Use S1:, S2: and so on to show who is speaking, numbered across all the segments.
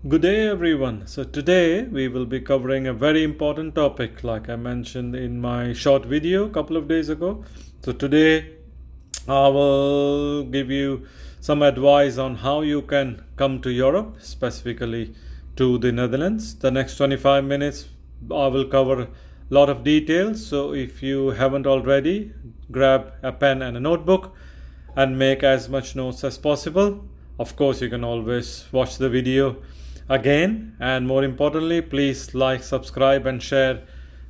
S1: Good day, everyone. So, today we will be covering a very important topic, like I mentioned in my short video a couple of days ago. So, today I will give you some advice on how you can come to Europe, specifically to the Netherlands. The next 25 minutes I will cover a lot of details. So, if you haven't already, grab a pen and a notebook and make as much notes as possible. Of course, you can always watch the video again, and more importantly, please like, subscribe and share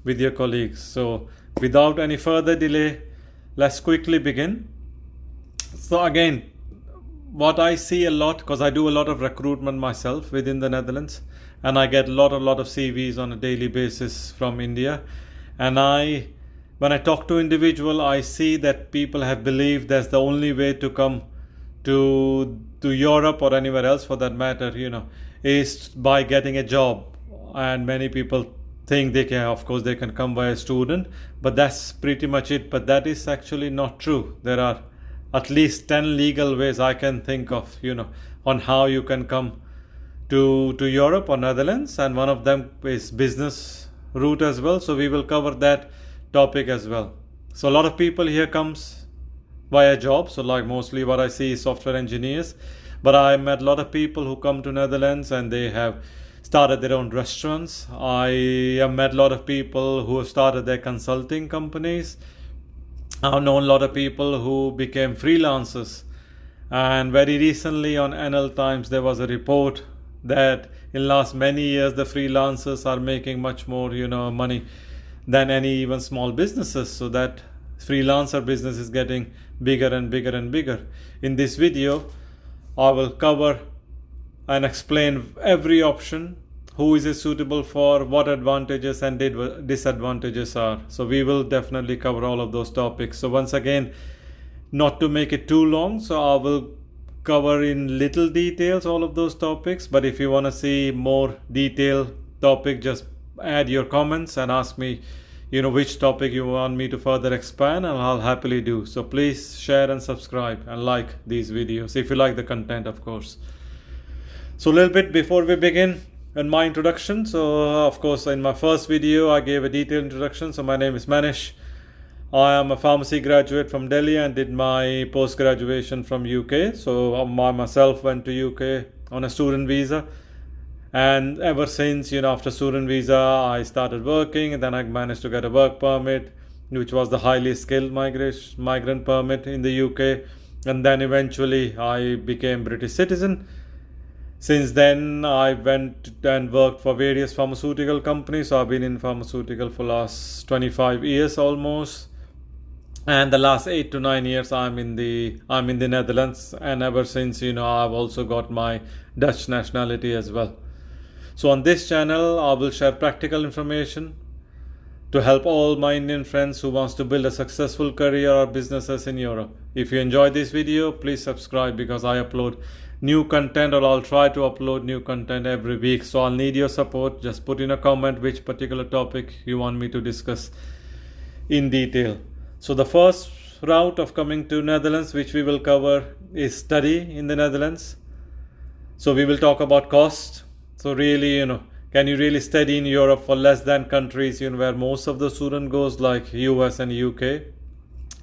S1: with your colleagues. So without any further delay, let's quickly begin. So again, what I see a lot, because I do a lot of recruitment myself within the Netherlands, and I get a lot of CVs on a daily basis from India. And when I talk to individual, I see that people have believed that's the only way to come to Europe or anywhere else for that matter, is by getting a job. And many people think they can, of course, they can come by a student, but that's pretty much it. But that is actually not true. There are at least 10 legal ways I can think of, on how you can come to Europe or Netherlands, and one of them is business route as well. So we will cover that topic as well. So a lot of people here comes via job. So like mostly what I see is software engineers, but I met a lot of people who come to Netherlands and they have started their own restaurants. I have met a lot of people who have started their consulting companies. I've known a lot of people who became freelancers. And very recently on NL Times, there was a report that in last many years, the freelancers are making much more, money than any even small businesses. So that freelancer business is getting bigger and bigger and bigger. In this video, I will cover and explain every option, who is it suitable for, what advantages and disadvantages are. So we will definitely cover all of those topics. So once again, not to make it too long, so I will cover in little details all of those topics. But if you want to see more detailed topic, just add your comments and ask me which topic you want me to further expand, and I'll happily do. So please share and subscribe and like these videos if you like the content, of course. So a little bit before we begin, in my introduction. So of course, in my first video, I gave a detailed introduction. So my name is Manish. I am a pharmacy graduate from Delhi and did my post-graduation from UK. So I myself went to UK on a student visa. And ever since, after student visa, I started working, and then I managed to get a work permit, which was the highly skilled migrant permit in the UK. And then eventually I became British citizen. Since then, I went and worked for various pharmaceutical companies. So I've been in pharmaceutical for last 25 years almost. And the last 8 to 9 years, I'm in the Netherlands. And ever since, I've also got my Dutch nationality as well. So on this channel, I will share practical information to help all my Indian friends who wants to build a successful career or businesses in Europe. If you enjoyed this video, please subscribe, because I upload new content, or I'll try to upload new content every week. So I'll need your support. Just put in a comment which particular topic you want me to discuss in detail. So the first route of coming to Netherlands, which we will cover, is study in the Netherlands. So we will talk about cost. So really, can you really study in Europe for less than countries, where most of the student goes, like US and UK?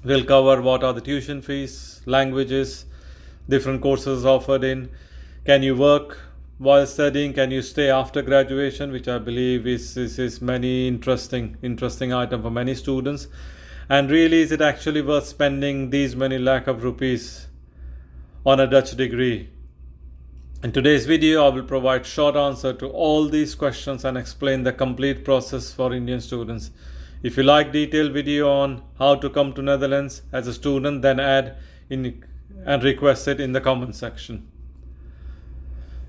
S1: We'll cover what are the tuition fees, languages, different courses offered in. Can you work while studying? Can you stay after graduation? Which I believe is many interesting item for many students. And really, is it actually worth spending these many lakh of rupees on a Dutch degree? In today's video, I will provide short answer to all these questions and explain the complete process for Indian students. If you like detailed video on how to come to Netherlands as a student, then add in and request it in the comment section.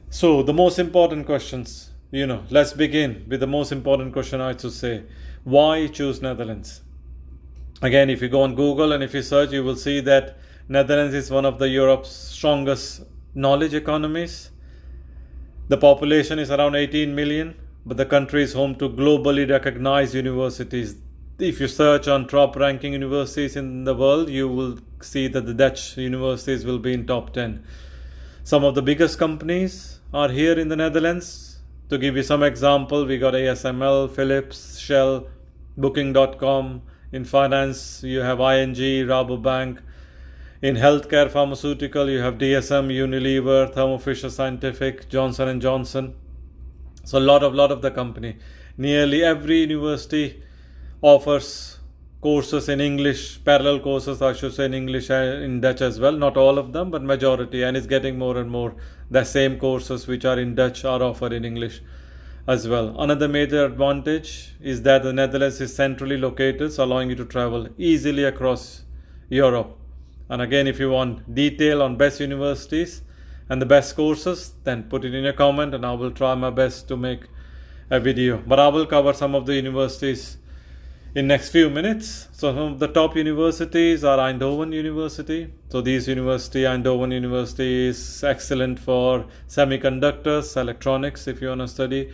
S1: So the most important questions, let's begin with the most important question, I should say. Why choose Netherlands? Again, if you go on Google and if you search, you will see that Netherlands is one of the Europe's strongest knowledge economies. The population is around 18 million, but the country is home to globally recognized universities. If you search on top ranking universities in the world, you will see that the Dutch universities will be in top 10. Some of the biggest companies are here in the Netherlands. To give you some example, we got ASML, Philips, Shell, Booking.com. In finance, you have ING, Rabobank. In healthcare, pharmaceutical, you have DSM, Unilever, Thermo Fisher Scientific, Johnson and Johnson. So a lot of the company. Nearly every university offers courses in English, parallel courses I should say, in English and in Dutch as well. Not all of them, but majority, and it's getting more and more. The same courses which are in Dutch are offered in English as well. Another major advantage is that the Netherlands is centrally located, so allowing you to travel easily across Europe. And again, if you want detail on best universities and the best courses, then put it in a comment and I will try my best to make a video. But I will cover some of the universities in next few minutes. So some of the top universities are Eindhoven University. So this university, Eindhoven University, is excellent for semiconductors, electronics if you want to study,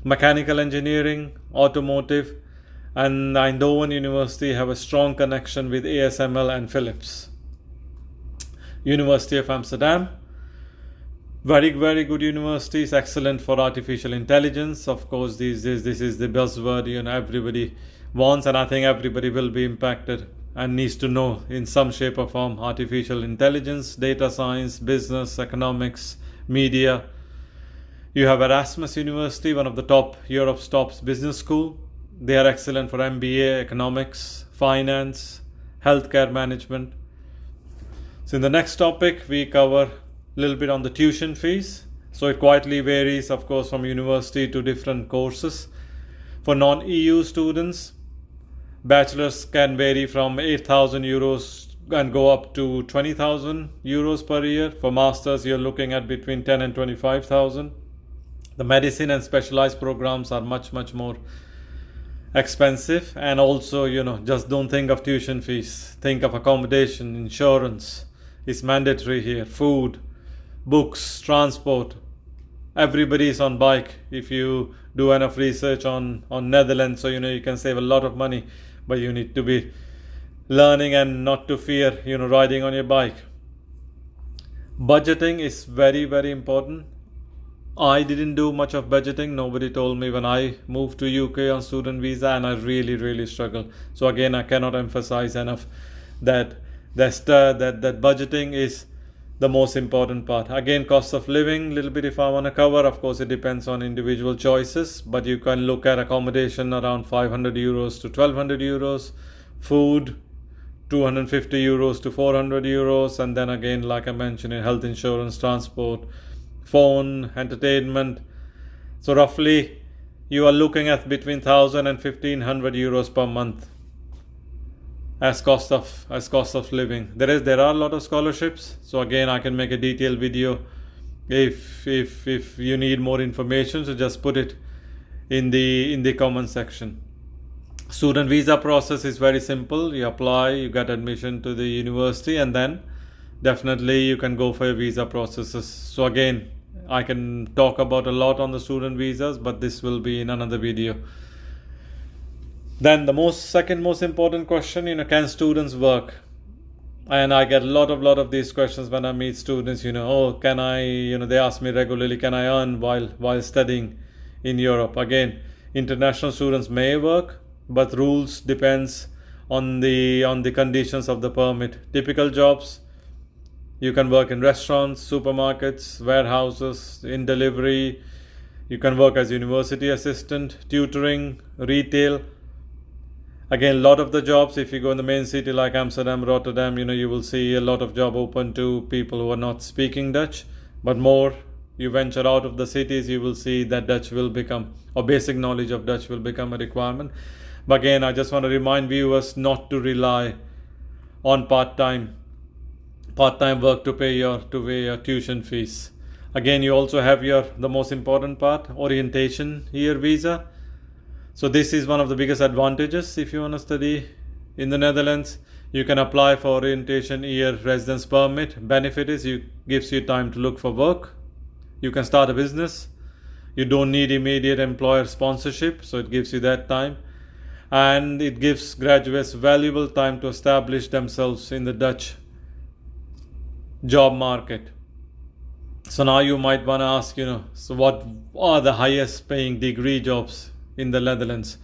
S1: mechanical engineering, automotive, and Eindhoven University have a strong connection with ASML and Philips. University of Amsterdam, very good university, is excellent for artificial intelligence. Of course, this is the buzzword everybody wants, and I think everybody will be impacted and needs to know in some shape or form artificial intelligence, data science, business, economics, media. You have Erasmus University, one of the top Europe's top business school. They are excellent for MBA, economics, finance, healthcare management. So in the next topic, we cover a little bit on the tuition fees. So it quietly varies, of course, from university to different courses. For non-EU students, bachelor's can vary from 8,000 euros and go up to 20,000 euros per year. For masters, you're looking at between 10 and 25,000. The medicine and specialized programs are much more expensive. And also, just don't think of tuition fees. Think of accommodation, insurance is mandatory here, food, books, transport. Everybody is on bike. If you do enough research on Netherlands, so you can save a lot of money, but you need to be learning and not to fear riding on your bike. Budgeting is very important. I didn't do much of budgeting. Nobody told me when I moved to UK on student visa, and I really struggled. So again, I cannot emphasize enough that budgeting is the most important part. Again, cost of living, little bit if I want to cover. Of course, it depends on individual choices, but you can look at accommodation around 500 euros to 1200 euros, food 250 euros to 400 euros, and then again, like I mentioned, in health insurance, transport, phone, entertainment. So roughly you are looking at between 1,000 and 1,500 euros per month as cost of living. There are a lot of scholarships. So again, I can make a detailed video if you need more information. So just put it in the comment section. Student visa process is very simple. You apply, you get admission to the university, and then definitely you can go for your visa processes. So again, I can talk about a lot on the student visas, but this will be in another video. Then the second most important question, can students work? And I get a lot of these questions when I meet students. Can I? They ask me regularly, can I earn while studying in Europe? Again, international students may work, but rules depends on the conditions of the permit. Typical jobs, you can work in restaurants, supermarkets, warehouses, in delivery. You can work as university assistant, tutoring, retail. Again, a lot of the jobs, if you go in the main city like Amsterdam, Rotterdam, you will see a lot of job open to people who are not speaking Dutch. But more you venture out of the cities, you will see that Dutch will become, or basic knowledge of Dutch will become a requirement. But again, I just want to remind viewers not to rely on part-time work to pay your tuition fees. Again, you also have the most important part, orientation year visa. So this is one of the biggest advantages if you want to study in the Netherlands. You can apply for orientation year residence permit. Benefit is gives you time to look for work. You can start a business. You don't need immediate employer sponsorship, so it gives you that time. And it gives graduates valuable time to establish themselves in the Dutch job market. So now you might want to ask, so what are the highest paying degree jobs in the Netherlands?